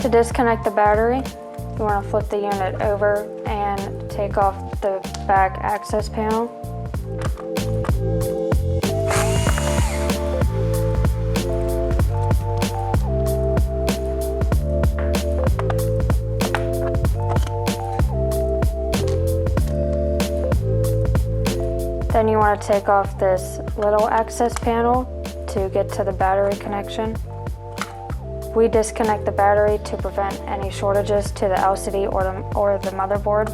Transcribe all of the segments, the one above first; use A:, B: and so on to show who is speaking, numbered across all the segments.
A: To disconnect the battery, you want to flip the unit over and take off the back access panel. Then you want to take off this little access panel to get to the battery connection. We disconnect the battery to prevent any shortages to the LCD or the motherboard.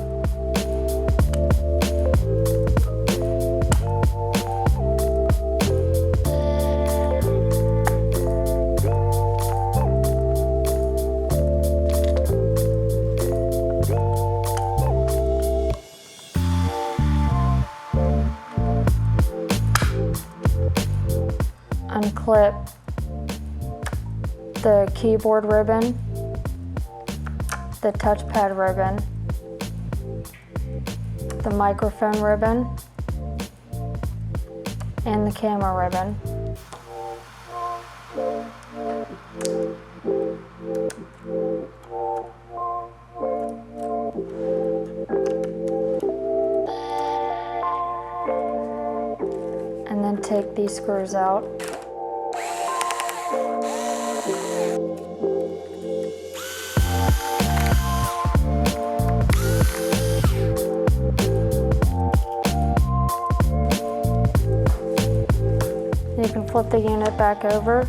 A: Unclip the keyboard ribbon, the touchpad ribbon, the microphone ribbon, and the camera ribbon. And then take these screws out. You can flip the unit back over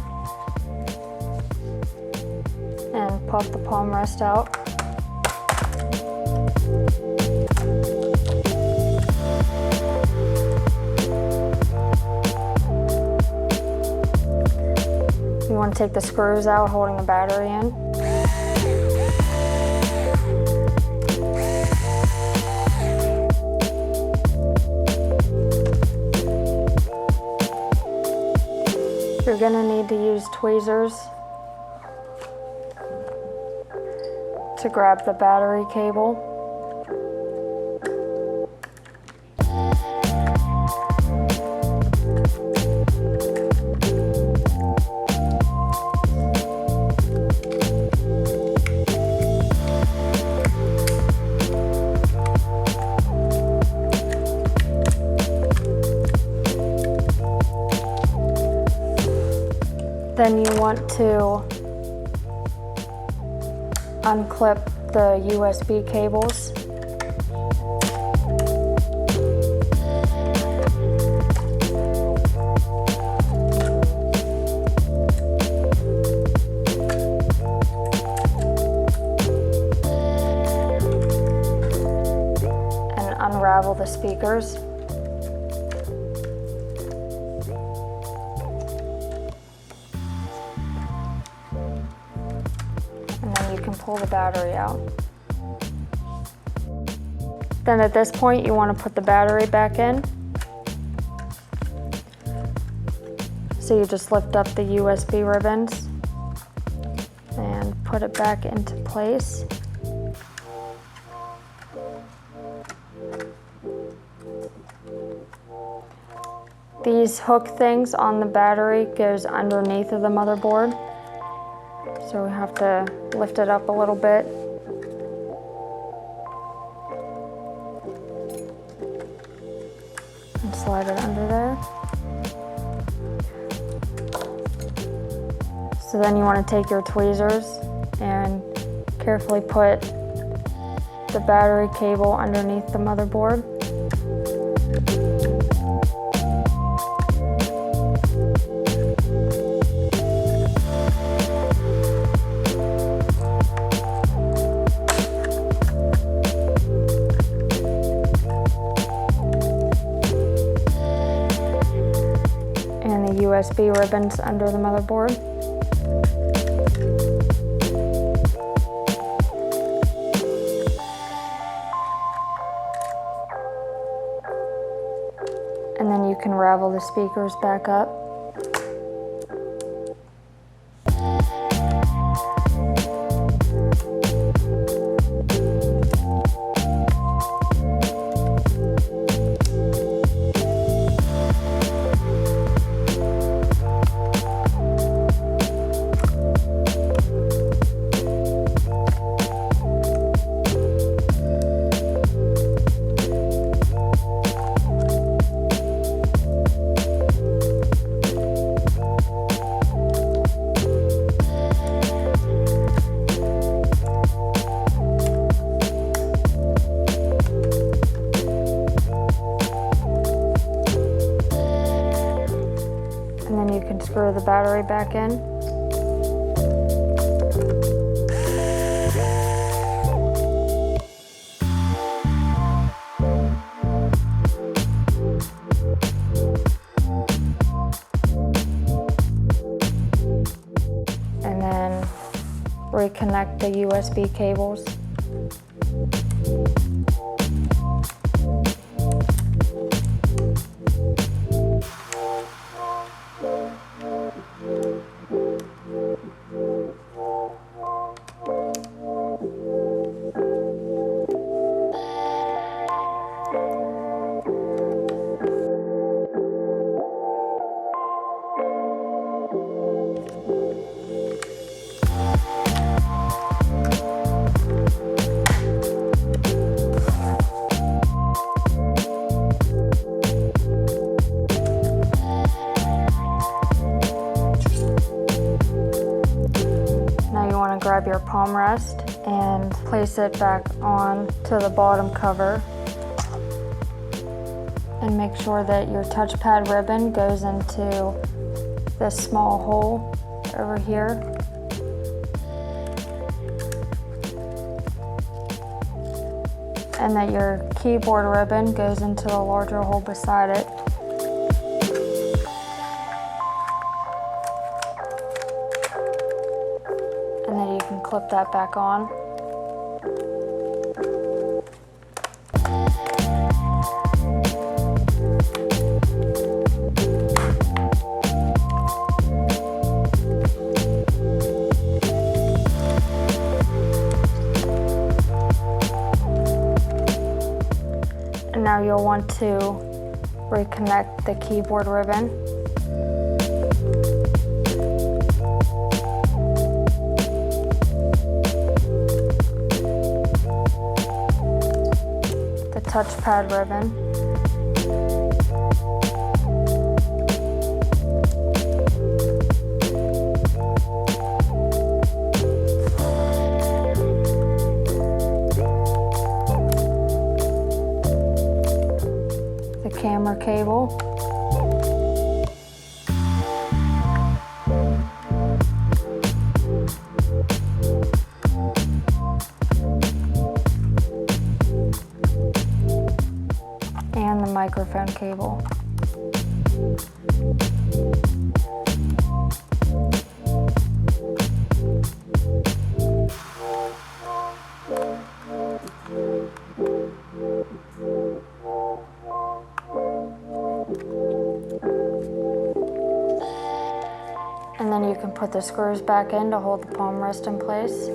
A: and pop the palm rest out. You want to take the screws out holding the battery in. You're going to need to use tweezers to grab the battery cable. Then you want to unclip the USB cables. And unravel the speakers. And then you can pull the battery out. Then at this point you want to put the battery back in. So you just lift up the USB ribbons and put it back into place. These hook things on the battery goes underneath of the motherboard. So we have to lift it up a little bit. And slide it under there. So then you want to take your tweezers and carefully put the battery cable underneath the motherboard. USB ribbons under the motherboard. And then you can ravel the speakers back up. can screw the battery back in. And then reconnect the USB cables. Grab your palm rest and place it back on to the bottom cover, and make sure that your touchpad ribbon goes into this small hole over here. And that your keyboard ribbon goes into the larger hole beside it. And then you can clip that back on. And now you'll want to reconnect the keyboard ribbon. Touchpad ribbon, the camera cable, and the microphone cable. And then you can put the screws back in to hold the palm rest in place.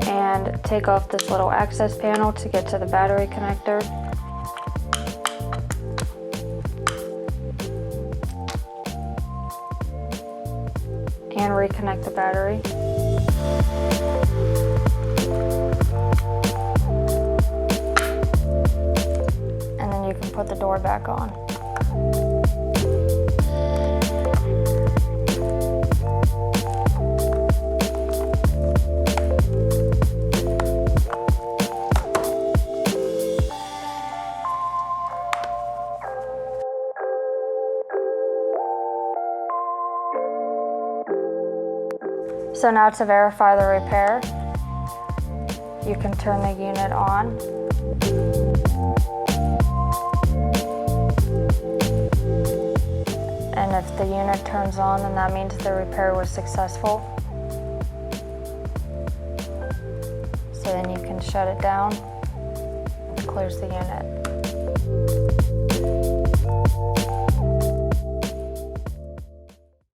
A: And take off this little access panel to get to the battery connector. And reconnect the battery. And then you can put the door back on. So now to verify the repair, you can turn the unit on. And if the unit turns on, then that means the repair was successful. So then you can shut it down and close the unit.